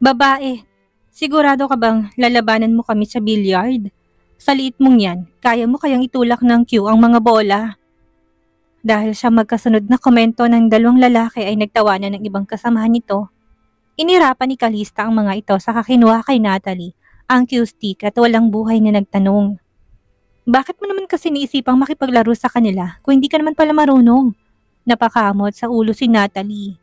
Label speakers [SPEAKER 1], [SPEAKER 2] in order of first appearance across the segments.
[SPEAKER 1] Babae, sigurado ka bang lalabanan mo kami sa billiard? Sa liit mong yan, kaya mo kayang itulak ng cue ang mga bola? Dahil sa magkasunod na komento ng dalawang lalaki ay nagtawanan ng ibang kasamahan nito, inirapan ni Kalista ang mga ito sa kakinuha kay Natalie ang cue stick at walang buhay na nagtanong. Bakit mo naman kasi niisipang makipaglaro sa kanila kung hindi ka naman pala marunong? Napakamot sa ulo si Natalie.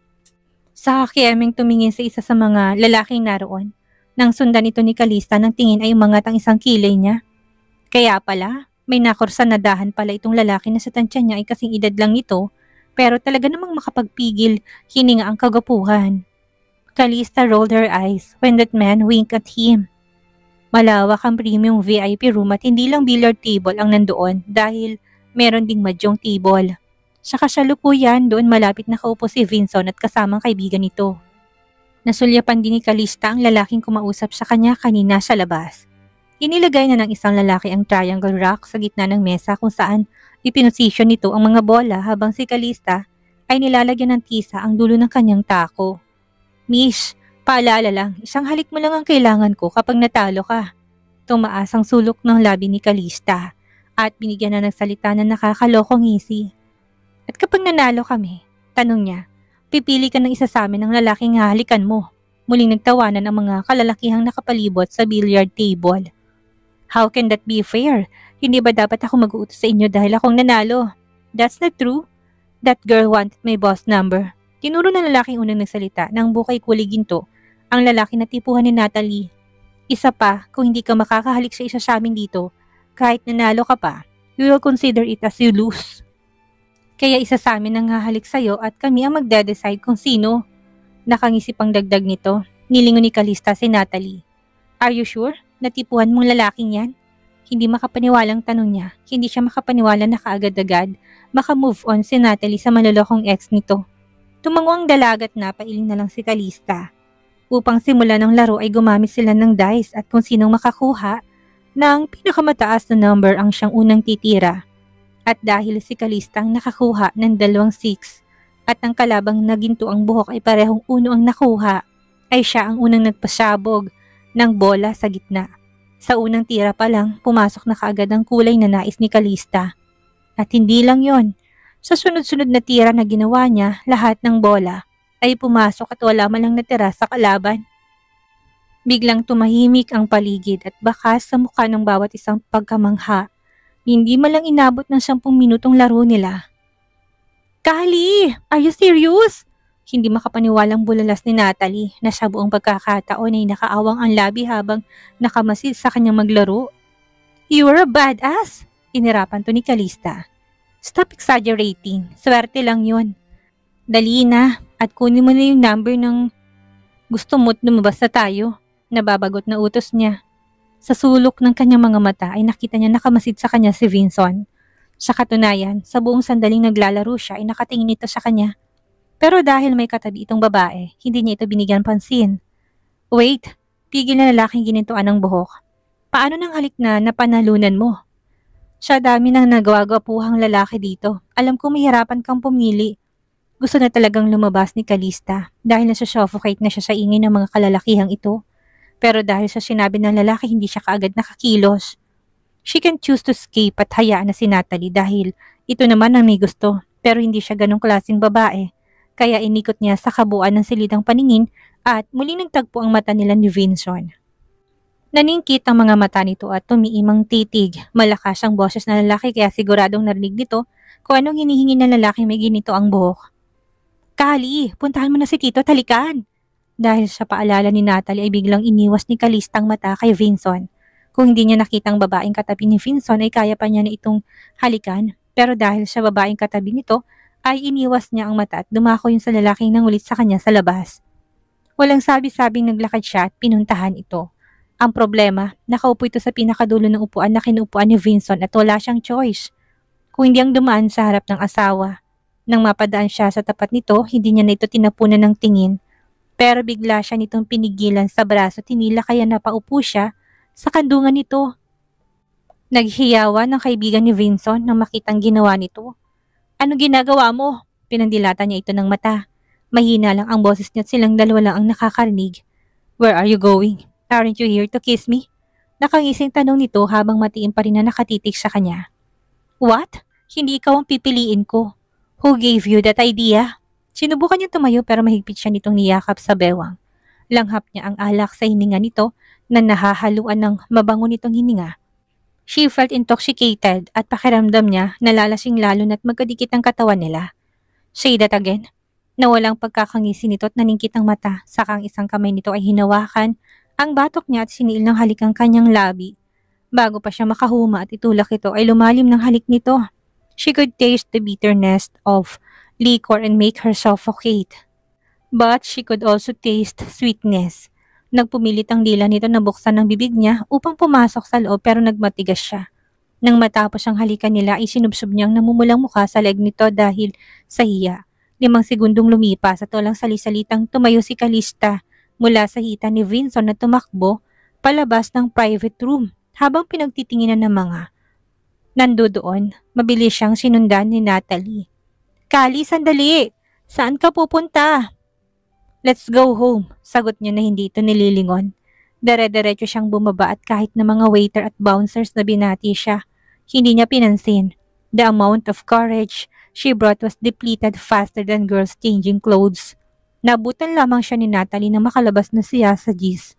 [SPEAKER 1] Sa kakiyaming tumingin sa isa sa mga lalaking naroon, nang sundan ito ni Kalista ng tingin ay umangat ang isang kilay niya. Kaya pala, may nakorsanadahan pala itong lalaki na sa tansya niya ay kasing edad lang nito, pero talaga namang makapagpigil, hininga ang kagapuhan. Kalista rolled her eyes when that man winked at him. Malawak ang premium VIP room at hindi lang billiard table ang nandoon dahil meron ding mahjong table. Sa kasalukuyan, doon malapit nakaupo si Vincent at kasamang kaibigan nito. Nasulyapan din ni Kalista ang lalaking kumausap sa kanya kanina sa labas. Inilagay na ng isang lalaki ang triangle rock sa gitna ng mesa kung saan ipinosisyon nito ang mga bola habang si Kalista ay nilalagyan ng tisa ang dulo ng kanyang tako. Miss, paalala lang, isang halik mo lang ang kailangan ko kapag natalo ka. Tumaas ang sulok ng labi ni Kalista at binigyan na ng salita na nakakalokong ngisi. At kapag nanalo kami, tanong niya, pipili ka ng isa sa amin ng lalaking hahalikan mo. Muling nagtawanan ang mga kalalakihang nakapalibot sa billiard table. How can that be fair? Hindi ba dapat ako mag-uutos sa inyo dahil akong nanalo? That's not true. That girl wanted my boss number. Tinuro ng lalaking unang nagsalita nang bukay kulay ginto ang lalaki na tipuhan ni Natalie. Isa pa, kung hindi ka makakahalik sa isa sa amin dito, kahit nanalo ka pa, we will consider it as you lose. Kaya isa sa amin ang hahalik sa'yo at kami ang magde-decide kung sino. Nakangisip ang dagdag nito. Nilingon ni Kalista si Natalie. Are you sure? Natipuhan mong lalaking yan? Hindi makapaniwalang tanong niya. Hindi siya makapaniwala na kaagad-agad. Maka-move on si Natalie sa malolokong ex nito. Tumango ang dalagat na pailing na lang si Kalista. Upang simula ng laro ay gumamit sila ng dice at kung sinong makakuha ng pinakamataas na number ang siyang unang titira. At dahil si Kalista ang nakakuha ng 2 6 at ang kalabang na ginto ang buhok ay parehong 1 ang nakuha, ay siya ang unang nagpasabog ng bola sa gitna. Sa unang tira pa lang, pumasok na kaagad ang kulay na nais ni Kalista. At hindi lang yon, sa sunod-sunod na tira na ginawa niya, lahat ng bola ay pumasok at wala man lang natira sa kalaban. Biglang tumahimik ang paligid at bakas sa mukha ng bawat isang pagkamangha. Hindi malang inabot ng 10 minutong laro nila. Kali! Are you serious? Hindi makapaniwalang bulalas ni Natalie na sa buong pagkakataon ay nakaawang ang labi habang nakamasid sa kanyang maglaro. You are a badass! Inirapan to ni Kalista. Stop exaggerating. Swerte lang yun. Dali na at kunin mo na yung number ng gusto mo't lumabas na tayo. Nababagot na utos niya. Sa sulok ng kanyang mga mata ay nakita niya nakamasid sa kanya si Vincent. Sa katunayan, sa buong sandaling naglalaro siya ay nakatingin ito sa kanya. Pero dahil may katabi itong babae, hindi niya ito binigyan pansin. Wait, pigil na lalaking ginintuan ng buhok. Paano nang halik na napanalunan mo? Sa dami ng nagwagapuhang lalaki dito, alam ko mahirapan kang pumili. Gusto na talagang lumabas ni Kalista dahil nasusuffocate na siya sa ingay ng mga kalalakihang ito. Pero dahil sa sinabi ng lalaki, hindi siya kaagad nakakilos. She can choose to escape at hayaan na si Natalie dahil ito naman ang may gusto. Pero hindi siya ganong klaseng babae. Kaya inikot niya sa kabuuan ng silidang paningin at muling nagtagpo ang mata nila ni Vincent. Naningkit ang mga mata nito at tumiimang titig. Malakas ang boses ng lalaki kaya siguradong narinig nito kung anong hinihingi ng lalaki may ginito ang buhok. Kali, puntahan mo na si Tito, talikan! Dahil sa paalala ni Natalie ay biglang iniwas ni Kalista ang mata kay Vincent. Kung hindi niya nakitang babaeng katabi ni Vincent ay kaya pa niya na itong halikan. Pero dahil sa babaeng katabi nito ay iniwas niya ang mata at dumako yun sa lalaking nangulit sa kanya sa labas. Walang sabi-sabing naglakad siya at pinuntahan ito. Ang problema, nakaupo ito sa pinakadulo ng upuan na kinuupuan ni Vincent at wala siyang choice. Kung hindi ang dumaan sa harap ng asawa. Nang mapadaan siya sa tapat nito, hindi niya na ito tinapunan ng tingin. Pero bigla siya nitong pinigilan sa braso at tinila kaya napaupo siya sa kandungan nito. Naghiyawan ng kaibigan ni Vincent nang makitang ginawa nito. Anong ginagawa mo? Pinandilatan niya ito ng mata. Mahina lang ang boses niya at silang dalawa lang ang nakakarinig. Where are you going? Aren't you here to kiss me? Nakangising tanong nito habang matiim pa rin na nakatitig sa kanya. What? Hindi ikaw ang pipiliin ko. Who gave you that idea? Sinubukan niya tumayo pero mahigpit siya nitong niyakap sa bewang. Langhap niya ang alak sa hininga nito na nahahaluan ng mabango nitong hininga. She felt intoxicated at pakiramdam niya nalalasing lalo na't magkadikit ang katawan nila. Say that again. Nawalang pagkakangisi nito at naningkit ang mata, saka ang isang kamay nito ay hinawakan ang batok niya at siniil ng halik ang kanyang labi. Bago pa siya makahuma at itulak ito ay lumalim ng halik nito. She could taste the bitterness of liquor and make her suffocate. But she could also taste sweetness. Nagpumilit ang dila nito na buksan ng bibig niya upang pumasok sa loob pero nagmatigas siya. Nang matapos ang halikan nila ay sinubsob niyang namumulang mukha sa leg nito dahil sa hiya. 5 segundong lumipas at walang salisalitang tumayo si Calista mula sa hita ni Vinson na tumakbo palabas ng private room habang pinagtitinginan ng mga nandoon. Mabilis siyang sinundan ni Natalie. Kali, sandali! Saan ka pupunta? Let's go home, sagot niya na hindi ito nililingon. Dere-derecho siyang bumaba at kahit na mga waiter at bouncers na binati siya, hindi niya pinansin. The amount of courage she brought was depleted faster than girls changing clothes. Nabutan lamang siya ni Natalie na makalabas na siya sa G's.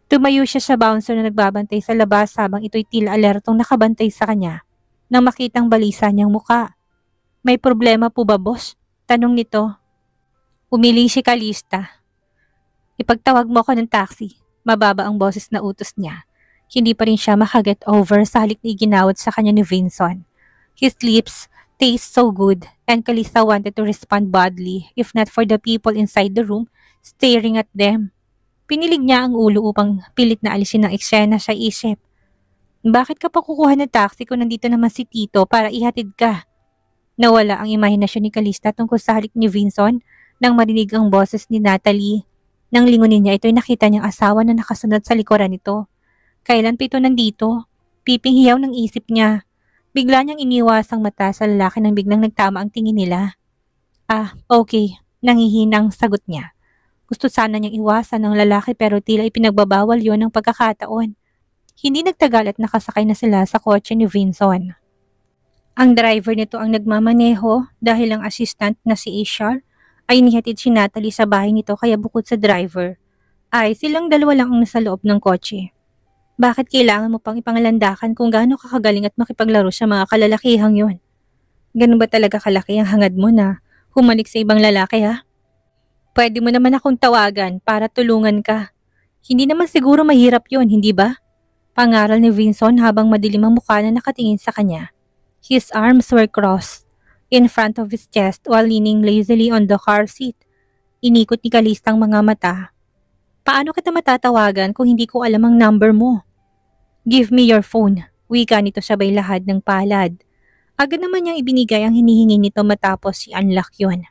[SPEAKER 1] Tumayo siya sa bouncer na nagbabantay sa labas habang ito'y tila alertong nakabantay sa kanya. Nang makitang balisa niyang muka. May problema po ba, boss? Tanong nito. Umiling si Calista. Ipagtawag mo ako ng taxi. Mababa ang boses na utos niya. Hindi pa rin siya makaget over sa halik na iginawad sa kanya ni Vinson. His lips taste so good and Calista wanted to respond badly if not for the people inside the room staring at them. Pinilig niya ang ulo upang pilit na alisin ng eksena sa isip. Bakit ka pa kukuha ng taxi kung nandito naman si Tito para ihatid ka? Nawala ang imahinasyon ni Calista tungkol sa halik ni Vinson nang marinig ang boses ni Natalie. Nang lingunin niya ito'y nakita niyang asawa na nakasunod sa likuran nito. Kailan pa ito nandito? Pipinghiyaw ng isip niya. Bigla niyang iniwasang mata sa lalaki nang biglang nagtama ang tingin nila. Ah, okay. Nangihinang sagot niya. Gusto sana niyang iwasan ng lalaki pero tila ipinagbabawal yon ng pagkakataon. Hindi nagtagal at nakasakay na sila sa kotse ni Vinson. Ang driver nito ang nagmamaneho dahil ang assistant na si Ishar ay inihatid si Natalie sa bahay nito kaya bukod sa driver, ay silang dalawa lang ang nasa loob ng kotse. Bakit kailangan mo pang ipangalandakan kung gaano kakagaling at makipaglaro sa mga kalalakihang yon? Ganun ba talaga kalaki ang hangad mo na humalik sa ibang lalaki ha? Pwede mo naman akong tawagan para tulungan ka. Hindi naman siguro mahirap yon, hindi ba? Pangaral ni Vinson habang madilim ang mukha na nakatingin sa kanya. His arms were crossed in front of his chest while leaning lazily on the car seat. Inikot ni Calista ang mga mata. Paano kita matatawagan kung hindi ko alam ang number mo? Give me your phone. Wika nito sabay lahad ng palad. Agad naman niyang ibinigay ang hinihingi nito matapos i-unlock yon.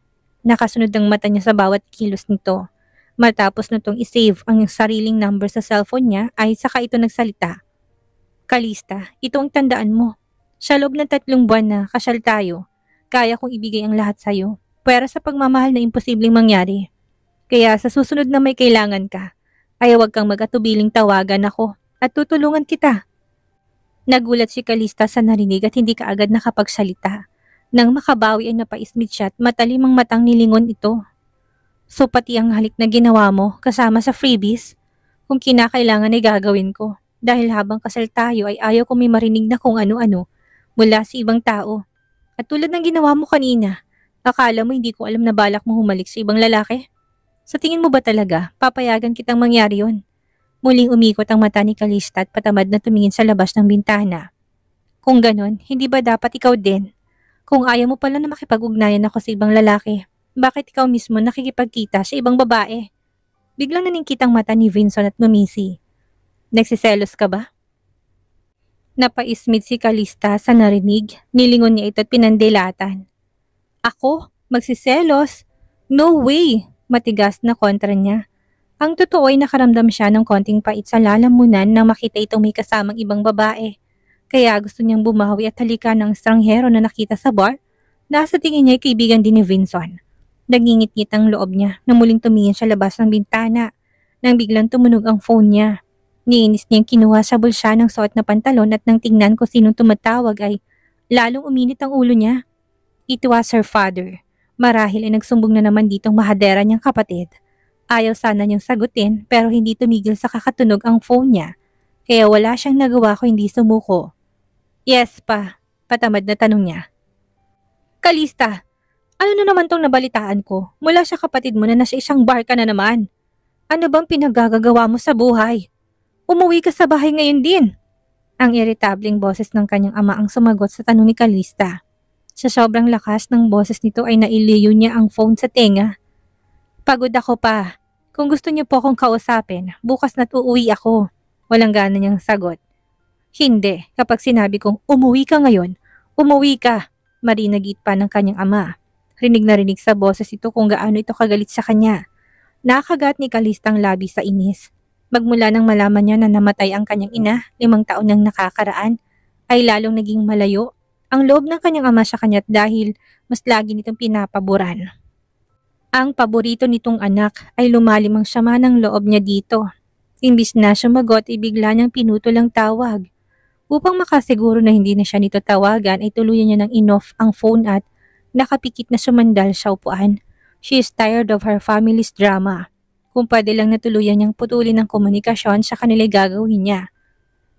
[SPEAKER 1] Nakasunod ang mata niya sa bawat kilos nito. Matapos nitong isave ang sariling number sa cellphone niya ay saka ito nagsalita. Calista, ito ang tandaan mo. Sa loob ng 3 buwan na kasyal tayo, kaya kong ibigay ang lahat sa'yo. Pwera sa pagmamahal na imposibleng mangyari. Kaya sa susunod na may kailangan ka, ay huwag kang mag-atubiling tawagan ako at tutulungan kita. Nagulat si Calista sa narinig at hindi kaagad nakapagsalita. Nang makabawi ay napaismit siya at matalim ang matang nilingon ito. So pati ang halik na ginawa mo kasama sa freebies, kung kinakailangan ay gagawin ko. Dahil habang kasal tayo ay ayaw ko may marinig na kung ano-ano mula sa ibang tao. At tulad ng ginawa mo kanina, akala mo hindi ko alam na balak mo humalik sa ibang lalaki? Sa tingin mo ba talaga, papayagan kitang mangyari yon? Muling umikot ang mata ni Calista at patamad na tumingin sa labas ng bintana. Kung ganon, hindi ba dapat ikaw din? Kung ayaw mo pala na makipag-ugnayan ako sa ibang lalaki, bakit ikaw mismo nakikipagkita sa ibang babae? Biglang naningkit ang mata ni Vinson at ngumisi. Nagsiselos ka ba? Napaismit si Calista sa narinig, nilingon niya ito at pinandilatan. Ako? Magsiselos? No way! Matigas na kontra niya. Ang totoo ay nakaramdam siya ng konting pait sa lalamunan nang makita itong may kasamang ibang babae. Kaya gusto niyang bumawi at halikan ng estranghero na nakita sa bar na sa tingin niya ay kaibigan din ni Vinson. Nagingit-ngit ang loob niya na muling tumingin sa labas ng bintana. nang biglang tumunog ang phone niya. Niinis niyang kinuha sa bulsa ng suot na pantalon at nang tingnan kung sinong tumatawag ay lalong uminit ang ulo niya. It was her father. Marahil ay nagsumbong na naman ditong mahadera niyang kapatid. Ayaw sana niyang sagutin pero hindi tumigil sa kakatunog ang phone niya. Kaya wala siyang nagawa kung hindi sumuko. Yes pa, patamad na tanong niya. Kalista, ano na naman tong nabalitaan ko? Mula sa kapatid mo na nasa isang bar ka na naman. Ano bang pinaggagawa mo sa buhay? Umuwi ka sa bahay ngayon din. Ang iritableng boses ng kanyang ama ang sumagot sa tanong ni Kalista. Sa sobrang lakas ng boses nito ay nailiyo niya ang phone sa tenga. Pagod ako pa. Kung gusto niyo po akong kausapin, bukas na't uuwi ako. Walang gana niyang sagot. Hindi, kapag sinabi kong umuwi ka ngayon, umuwi ka. Marinagit pa ng kanyang ama. Rinig na rinig sa boses ito kung gaano ito kagalit sa kanya. Nakagat ni Kalista ang labi sa inis. Magmula nang malaman niya na namatay ang kanyang ina, 5 taon nang nakakaraan, ay lalong naging malayo ang loob ng kanyang ama sa kanya dahil mas lagi nitong pinapaboran. Ang paborito nitong anak ay lumalim ang sama ng loob niya dito. Imbis na sumagot ay bigla niyang pinutol ang tawag. Upang makasiguro na hindi na siya nito tawagan ay tuluyan niya ng inoff ang phone at nakapikit na sumandal sa upuan. She is tired of her family's drama. Kung pwede lang natuluyan niyang putulin ang komunikasyon sa kanila'y gagawin niya.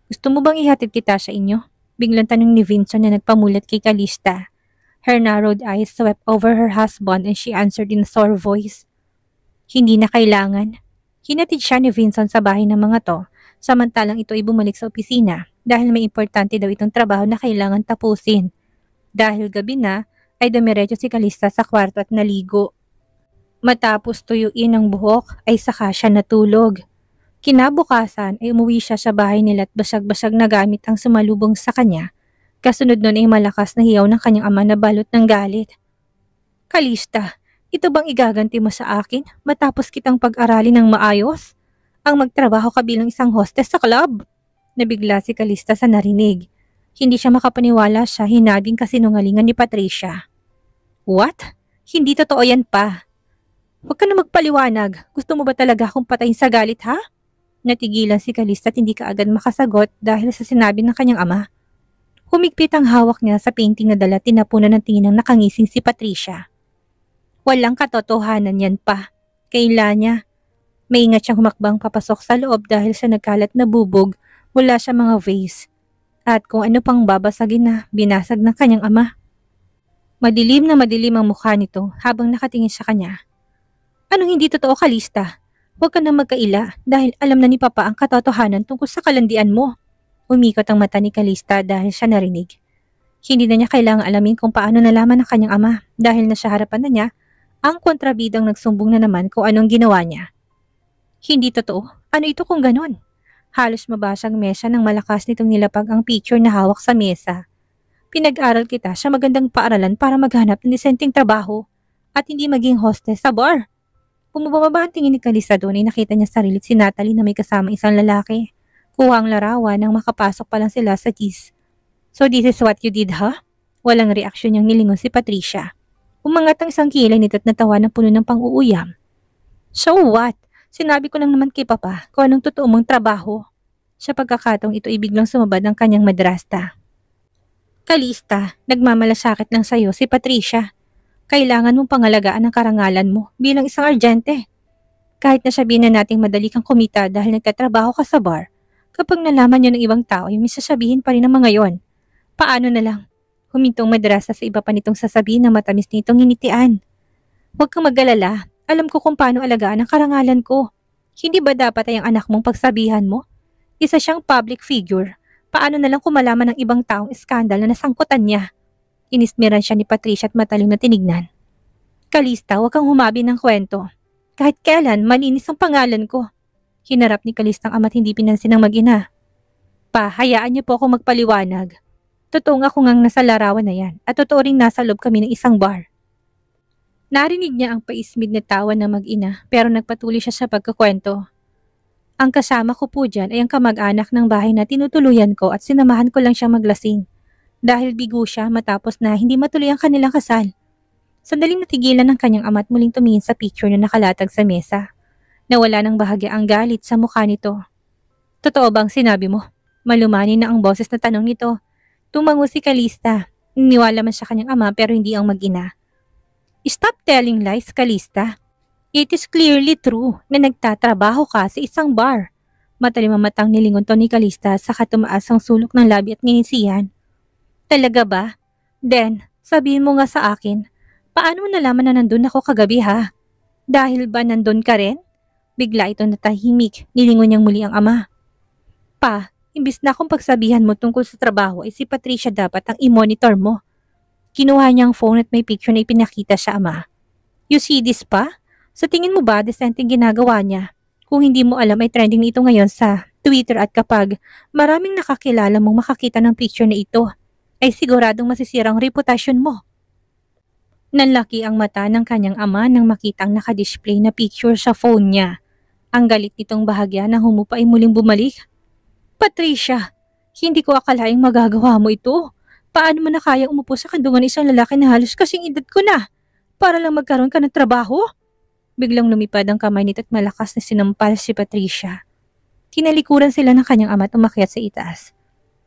[SPEAKER 1] Gusto mo bang ihatid kita sa inyo? Biglang tanong ni Vincent na nagpamulat kay Kalista. Her narrowed eyes swept over her husband and she answered in a sore voice. Hindi na kailangan. Hinatid siya ni Vincent sa bahay ng mga to, samantalang ito ay bumalik sa opisina dahil may importante daw itong trabaho na kailangan tapusin. Dahil gabi na, ay dumiretso si Kalista sa kwarto at naligo. Matapos tuyuin ang buhok ay saka siya natulog. Kinabukasan ay umuwi siya sa bahay nila at basag-basag na gamit ang sumalubong sa kanya. Kasunod nun ay malakas na hiyaw ng kanyang ama na balot ng galit. Kalista, ito bang igaganti mo sa akin matapos kitang pag-aralin ng maayos? Ang magtrabaho ka bilang isang hostess sa club? Nabigla si Kalista sa narinig. Hindi siya makapaniwala sa hinabing kasinungalingan ni Patricia. What? Hindi totoo yan pa. Huwag ka na magpaliwanag. Gusto mo ba talaga akong patayin sa galit ha? Natigilan si Kalista at hindi kaagad makasagot dahil sa sinabi ng kanyang ama. Humigpit ang hawak niya sa painting na dala tinapunan ng tingin ng nakangising si Patricia. Walang katotohanan yan pa. Kaila niya. Maingat siyang humakbang papasok sa loob dahil sa nagkalat na bubog mula sa mga vase. At kung ano pang babasagin na binasag ng kanyang ama. Madilim na madilim ang mukha nito habang nakatingin sa kanya. Anong hindi totoo, Kalista? Huwag ka na magkaila dahil alam na ni Papa ang katotohanan tungkol sa kalandian mo. Umikot ang mata ni Kalista dahil siya narinig. Hindi na niya kailangang alamin kung paano nalaman ng kanyang ama dahil nasa harapan na niya ang kontrabidang nagsumbong na naman kung anong ginawa niya. Hindi totoo. Ano ito kung ganon? Halos mabasag mesa ng malakas nitong nilapag ang picture na hawak sa mesa. Pinag-aral kita sa magandang paaralan para maghanap ng disenteng trabaho at hindi maging hostess sa bar. Bumababa ang tingin ni Kalista doon ay nakita niya sarili si Natalie na may kasama isang lalaki. Kuha ang larawan nang makapasok pa lang sila sa cheese. So this is what you did, huh? Walang reaksyon niyang nilingon si Patricia. Umangat ang isang kilay nito at natawa ng puno ng pang-uuyam. So what? Sinabi ko lang naman kay Papa kung anong totoo mong trabaho. Sa pagkakataong ito ay biglang sumabad ang kanyang madrasta. Kalista, nagmamalasakit lang sa'yo si Patricia. Kailangan mong pangalagaan ang karangalan mo bilang isang ardyente. Kahit na sabihin na nating madali kang kumita dahil nagtatrabaho ka sa bar, kapag nalaman niyo ng ibang tao, yung may sasabihin pa rin ng mga yon. Paano na lang? Humintong madrasa sa iba pa nitong sasabihin na matamis nitong nginitian. Huwag kang mag-alala. Alam ko kung paano alagaan ang karangalan ko. Hindi ba dapat ay ang anak mong pagsabihan mo? Isa siyang public figure. Paano na lang kung malaman ng ibang taong iskandal na nasangkutan niya? Inismiran siya ni Patricia at matalim na tinignan. Kalista, huwag kang humabi ng kwento. Kahit kailan, malinis ang pangalan ko. Hinarap ni Kalista ang ama't hindi pinansin ng mag-ina. Pa, hayaan niyo po ako magpaliwanag. Totoo nga kung ngang nasa larawan na yan at totoo ring nasa loob kami ng isang bar. Narinig niya ang paismid na tawa ng mag-ina pero nagpatuloy siya sa pagkakwento. Ang kasama ko po dyan ay ang kamag-anak ng bahay na tinutuluyan ko at sinamahan ko lang siyang maglasing. Dahil bigo siya matapos na hindi matuloy ang kanilang kasal. Sandaling natigilan ng kanyang ama at muling tumingin sa picture na nakalatag sa mesa. Nawala ng bahagya ang galit sa mukha nito. Totoo bang sinabi mo? Malumani na ang boses na tanong nito. Tumango si Kalista. Niniwala man sa kanyang ama pero hindi ang mag-ina. Stop telling lies, Kalista. It is clearly true na nagtatrabaho ka sa isang bar. Matalim ang matang nilingon to ni Kalista sa katumaas ang sulok ng labi at ngingisihan. Talaga ba? Then, sabihin mo nga sa akin, paano mo nalaman na nandun ako kagabi ha? Dahil ba nandun ka rin? Bigla ito natahimik, nilingon niyang muli ang ama. Pa, imbis na akong pagsabihan mo tungkol sa trabaho ay si Patricia dapat ang i-monitor mo. Kinuha niya ang phone at may picture na ipinakita sa ama. You see this pa? Sa tingin mo ba decenteng ginagawa niya? Kung hindi mo alam ay trending ito ngayon sa Twitter at kapag maraming nakakilala mong makakita ng picture na ito, ay siguradong masisirang reputasyon mo. Nanlaki ang mata ng kanyang ama nang makitang nakadisplay na picture sa phone niya. Ang galit nitong bahagya na humupa ay muling bumalik. Patricia, hindi ko akalaing magagawa mo ito. Paano mo na kaya umupo sa kandungan ng isang lalaki na halos kasing edad ko na? Para lang magkaroon ka ng trabaho? Biglang lumipad ang kamay nito at malakas na sinampal si Patricia. Tinalikuran sila ng kanyang ama at umakyat sa itaas.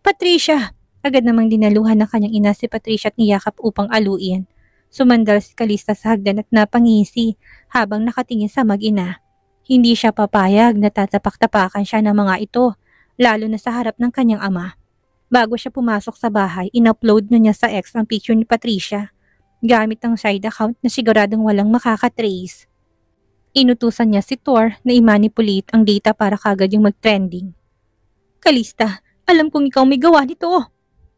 [SPEAKER 1] Patricia! Agad namang dinaluhan ng kanyang ina si Patricia at niyakap upang aluin. Sumandal si Kalista sa hagdan at napangisi habang nakatingin sa mag-ina. Hindi siya papayag na tatapak-tapakan siya ng mga ito, lalo na sa harap ng kanyang ama. Bago siya pumasok sa bahay, in-upload na niya sa X ang picture ni Patricia, gamit ang side account na siguradong walang makakatrace. Inutusan niya si Thor na i-manipulate ang data para kagad yung mag-trending. Kalista, alam kong ikaw may gawa nito.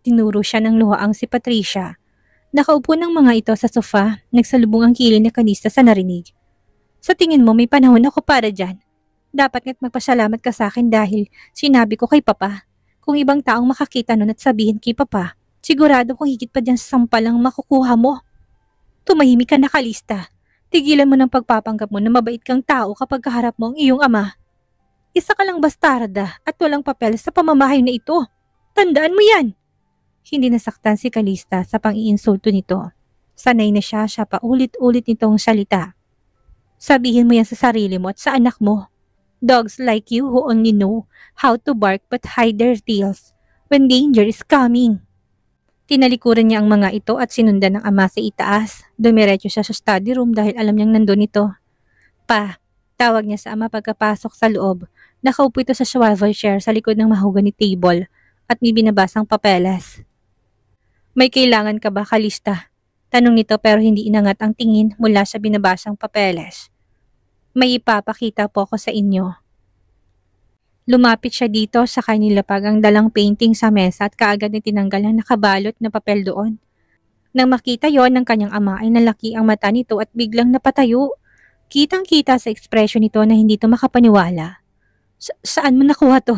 [SPEAKER 1] Tinuro siya ng luhaang si Patricia. Nakaupo ng mga ito sa sofa, nagsalubong ang kilid ni Kalista sa narinig. Sa tingin mo may panahon ako para dyan. Dapat nga't magpasalamat ka sa akin dahil sinabi ko kay Papa. Kung ibang taong makakita nun at sabihin kay Papa, sigurado kung higit pa dyan sa sampalang makukuha mo. Tumahimik ka na, Kalista. Tigilan mo ng pagpapanggap mo na mabait kang tao kapag kaharap mo ang iyong ama. Isa ka lang bastarda at walang papel sa pamamahay na ito. Tandaan mo yan. Hindi nasaktan si Kalista sa pang-iinsulto nito. Sanay na siya pa ulit-ulit nitong salita. Sabihin mo yan sa sarili mo at sa anak mo. Dogs like you who only know how to bark but hide their tails when danger is coming. Tinalikuran niya ang mga ito at sinundan ng ama sa itaas. Dumiretso siya sa study room dahil alam niyang nandun ito. Pa, tawag niya sa ama pagkapasok sa loob. Nakaupo ito sa swivel chair sa likod ng mahogany table at may binabasang papeles. May kailangan ka ba, Kalista? Tanong nito pero hindi inangat ang tingin mula sa binabasang papeles. May ipapakita po ako sa inyo. Lumapit siya dito sa kanila pag ang dalang painting sa mesa at kaagad na tinanggal ang nakabalot na papel doon. Nang makita yon ng kanyang ama ay nalaki ang mata nito at biglang napatayo. Kitang-kita sa ekspresyon nito na hindi ito makapaniwala. Saan mo nakuha to?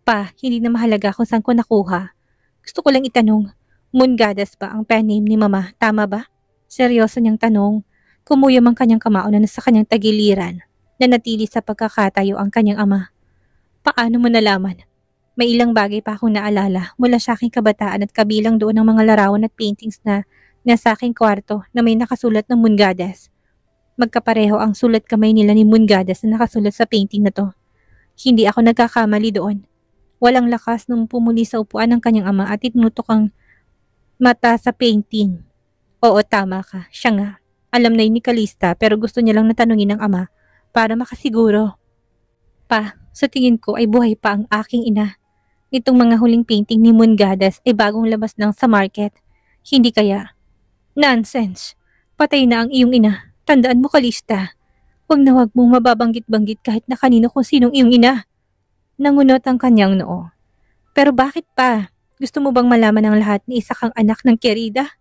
[SPEAKER 1] Pa, hindi na mahalaga kung saan ko nakuha. Gusto ko lang itanong, Moon Goddess ba ang pen name ni Mama? Tama ba? Seryoso niyang tanong. Kumuyom ang kanyang kamao na nasa kanyang tagiliran. Nanatili sa pagkakatayo ang kanyang ama. Paano mo nalaman? May ilang bagay pa akong naalala mula sa aking kabataan at kabilang doon ang mga larawan at paintings na nasa aking kwarto na may nakasulat ng Moon Goddess. Magkapareho ang sulat kamay nila ni Moon Goddess na nakasulat sa painting na to. Hindi ako nagkakamali doon. Walang lakas nung pumuli sa upuan ng kanyang ama at itinutok ang mata sa painting. Oo, tama ka. Siya nga. Alam na yun ni Kalista pero gusto niya lang natanungin ng ama para makasiguro. Pa, sa tingin ko ay buhay pa ang aking ina. Itong mga huling painting ni Moon Goddess ay bagong labas lang sa market. Hindi kaya? Nonsense. Patay na ang iyong ina. Tandaan mo, Kalista. Huwag na huwag mong mababanggit-banggit kahit na kanino kung sinong iyong ina. Nangunot ang kanyang noo. Pero bakit pa? Gusto mo bang malaman ang lahat ni isa kang anak ng Querida?